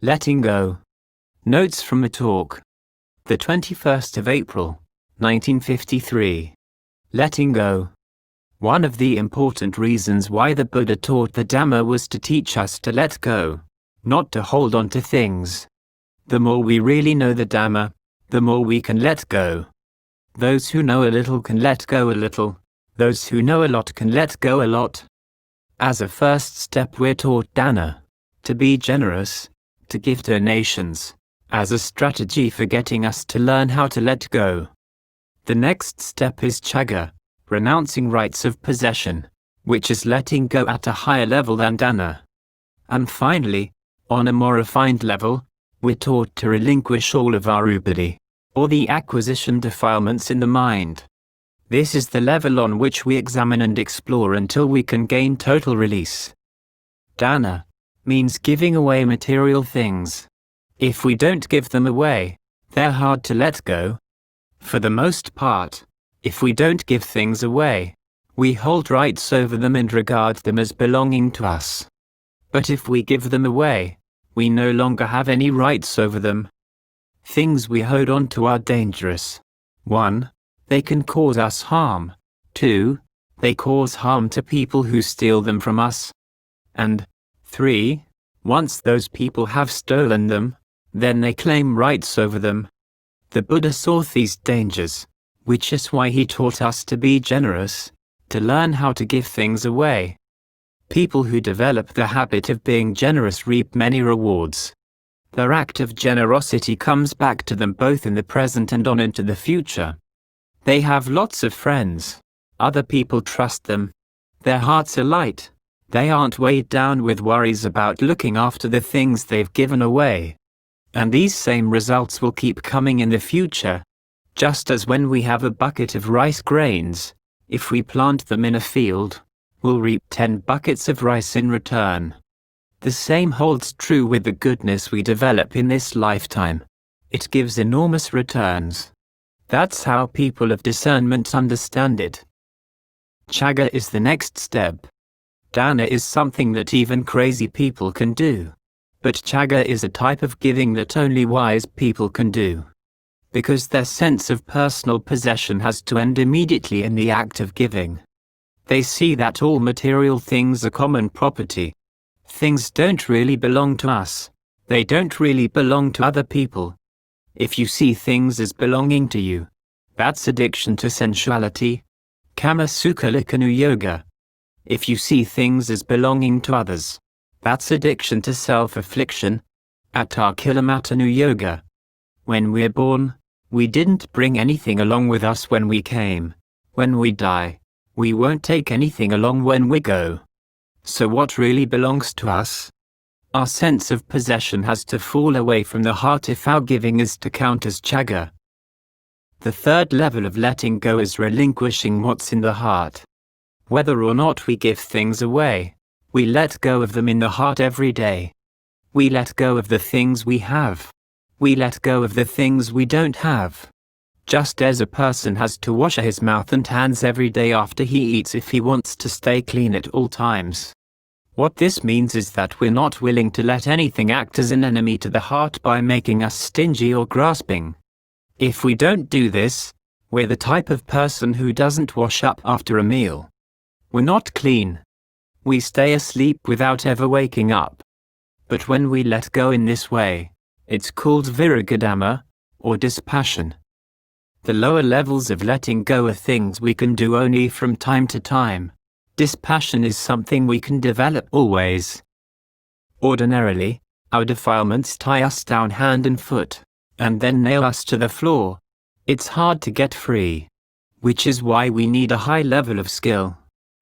Letting go. Notes from a talk. The 21st of April, 1953. Letting go. One of the important reasons why the Buddha taught the Dhamma was to teach us to let go, not to hold on to things. The more we really know the Dhamma, the more we can let go. Those who know a little can let go a little. Those who know a lot can let go a lot. As a first step, we're taught dana, to be generous, to give donations, as a strategy for getting us to learn how to let go. The next step is chagga, renouncing rights of possession, which is letting go at a higher level than dana. And finally, on a more refined level, we're taught to relinquish all of our upadhi, or the acquisition defilements in the mind. This is the level on which we examine and explore until we can gain total release. Dana means giving away material things. If we don't give them away, they're hard to let go. For the most part, if we don't give things away, we hold rights over them and regard them as belonging to us. But if we give them away, we no longer have any rights over them. Things we hold on to are dangerous. 1. They can cause us harm. 2. They cause harm to people who steal them from us. And 3. Once those people have stolen them, then they claim rights over them. The Buddha saw these dangers, which is why he taught us to be generous, to learn how to give things away. People who develop the habit of being generous reap many rewards. Their act of generosity comes back to them both in the present and on into the future. They have lots of friends. Other people trust them. Their hearts are light. They aren't weighed down with worries about looking after the things they've given away. And these same results will keep coming in the future. Just as when we have a bucket of rice grains, if we plant them in a field, we'll reap 10 buckets of rice in return. The same holds true with the goodness we develop in this lifetime. It gives enormous returns. That's how people of discernment understand it. Chagga is the next step. Dana is something that even crazy people can do. But chagga is a type of giving that only wise people can do. Because their sense of personal possession has to end immediately in the act of giving. They see that all material things are common property. Things don't really belong to us. They don't really belong to other people. If you see things as belonging to you, that's addiction to sensuality. Kama Sukha Likkhanu Yoga. If you see things as belonging to others, that's addiction to self-affliction. Atthā Kilamatanu Yoga. When we're born, we didn't bring anything along with us when we came. When we die, we won't take anything along when we go. So what really belongs to us? Our sense of possession has to fall away from the heart if our giving is to count as chagga. The third level of letting go is relinquishing what's in the heart. Whether or not we give things away, we let go of them in the heart every day. We let go of the things we have. We let go of the things we don't have. Just as a person has to wash his mouth and hands every day after he eats if he wants to stay clean at all times. What this means is that we're not willing to let anything act as an enemy to the heart by making us stingy or grasping. If we don't do this, we're the type of person who doesn't wash up after a meal. We're not clean. We stay asleep without ever waking up. But when we let go in this way, it's called viragadhamma, or dispassion. The lower levels of letting go are things we can do only from time to time. Dispassion is something we can develop always. Ordinarily, our defilements tie us down hand and foot, and then nail us to the floor. It's hard to get free, which is why we need a high level of skill,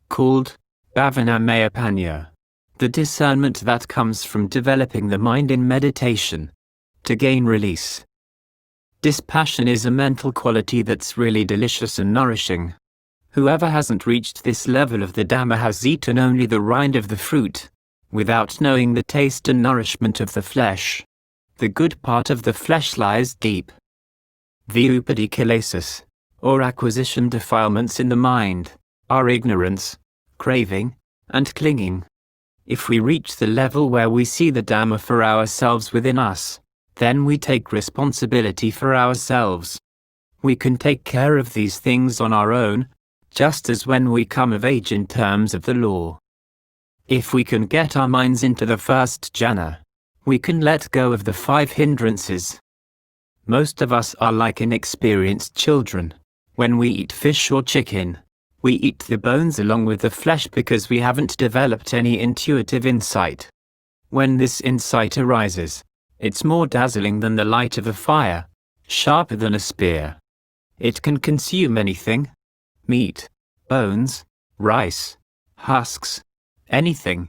called bhavanamaya, the discernment that comes from developing the mind in meditation, to gain release. Dispassion is a mental quality that's really delicious and nourishing. Whoever hasn't reached this level of the Dhamma has eaten only the rind of the fruit, without knowing the taste and nourishment of the flesh. The good part of the flesh lies deep. The upadhi kilesas, or acquisition defilements in the mind, are ignorance, craving, and clinging. If we reach the level where we see the Dhamma for ourselves within us, then we take responsibility for ourselves. We can take care of these things on our own, just as when we come of age in terms of the law. If we can get our minds into the first jhana, we can let go of the 5 hindrances. Most of us are like inexperienced children. When we eat fish or chicken, we eat the bones along with the flesh because we haven't developed any intuitive insight. When this insight arises, it's more dazzling than the light of a fire, sharper than a spear. It can consume anything: meat, bones, rice, husks, anything,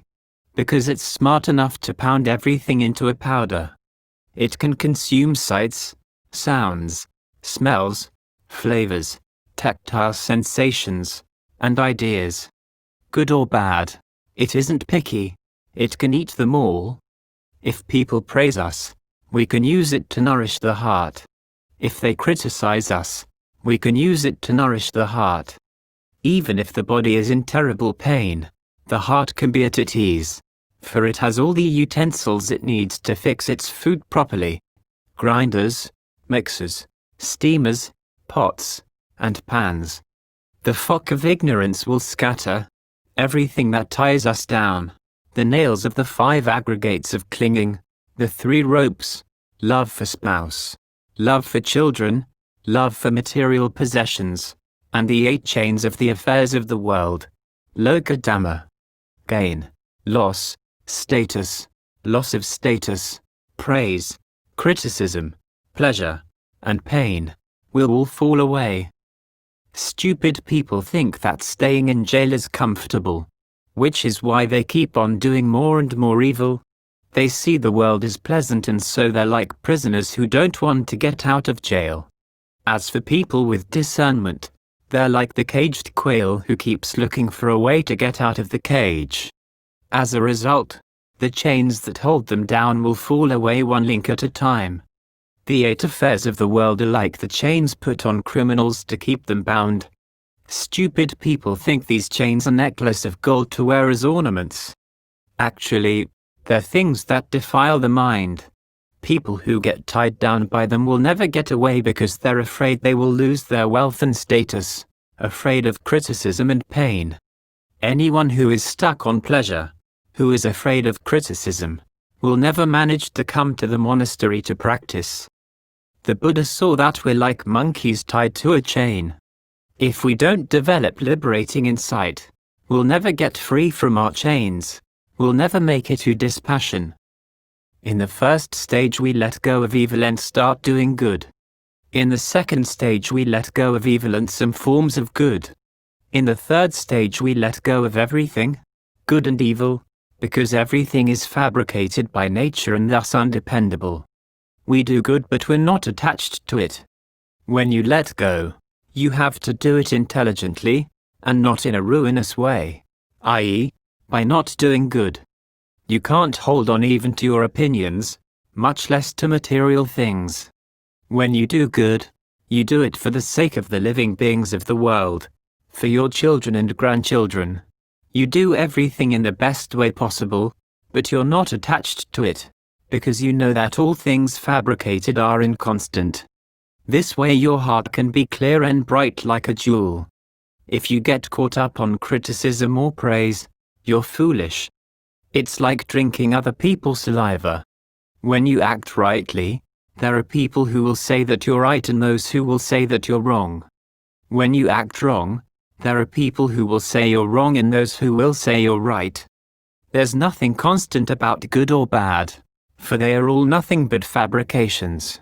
because it's smart enough to pound everything into a powder. It can consume sights, sounds, smells, flavors, tactile sensations, and ideas. Good or bad, it isn't picky. It can eat them all. If people praise us, we can use it to nourish the heart. If they criticize us, we can use it to nourish the heart. Even if the body is in terrible pain, the heart can be at ease, for it has all the utensils it needs to fix its food properly: grinders, mixers, steamers, pots, and pans. The fog of ignorance will scatter everything that ties us down, the nails of the 5 aggregates of clinging, the 3 ropes: love for spouse, love for children, love for material possessions, and the 8 chains of the affairs of the world: loka dhamma, gain, loss, status, loss of status, praise, criticism, pleasure, and pain, will all fall away. Stupid people think that staying in jail is comfortable, which is why they keep on doing more and more evil. They see the world as pleasant, and so they're like prisoners who don't want to get out of jail. As for people with discernment, they're like the caged quail who keeps looking for a way to get out of the cage. As a result, the chains that hold them down will fall away one link at a time. The 8 affairs of the world are like the chains put on criminals to keep them bound. Stupid people think these chains are necklaces of gold to wear as ornaments. Actually, they're things that defile the mind. People who get tied down by them will never get away because they're afraid they will lose their wealth and status, afraid of criticism and pain. Anyone who is stuck on pleasure, who is afraid of criticism, will never manage to come to the monastery to practice. The Buddha saw that we're like monkeys tied to a chain. If we don't develop liberating insight, we'll never get free from our chains. We'll never make it to dispassion. In the first stage we let go of evil and start doing good. In the second stage we let go of evil and some forms of good. In the third stage we let go of everything, good and evil, because everything is fabricated by nature and thus undependable. We do good but we're not attached to it. When you let go, you have to do it intelligently, and not in a ruinous way, i.e., by not doing good. You can't hold on even to your opinions, much less to material things. When you do good, you do it for the sake of the living beings of the world, for your children and grandchildren. You do everything in the best way possible, but you're not attached to it, because you know that all things fabricated are inconstant. This way your heart can be clear and bright like a jewel. If you get caught up on criticism or praise, you're foolish. It's like drinking other people's saliva. When you act rightly, there are people who will say that you're right and those who will say that you're wrong. When you act wrong, there are people who will say you're wrong and those who will say you're right. There's nothing constant about good or bad, for they are all nothing but fabrications.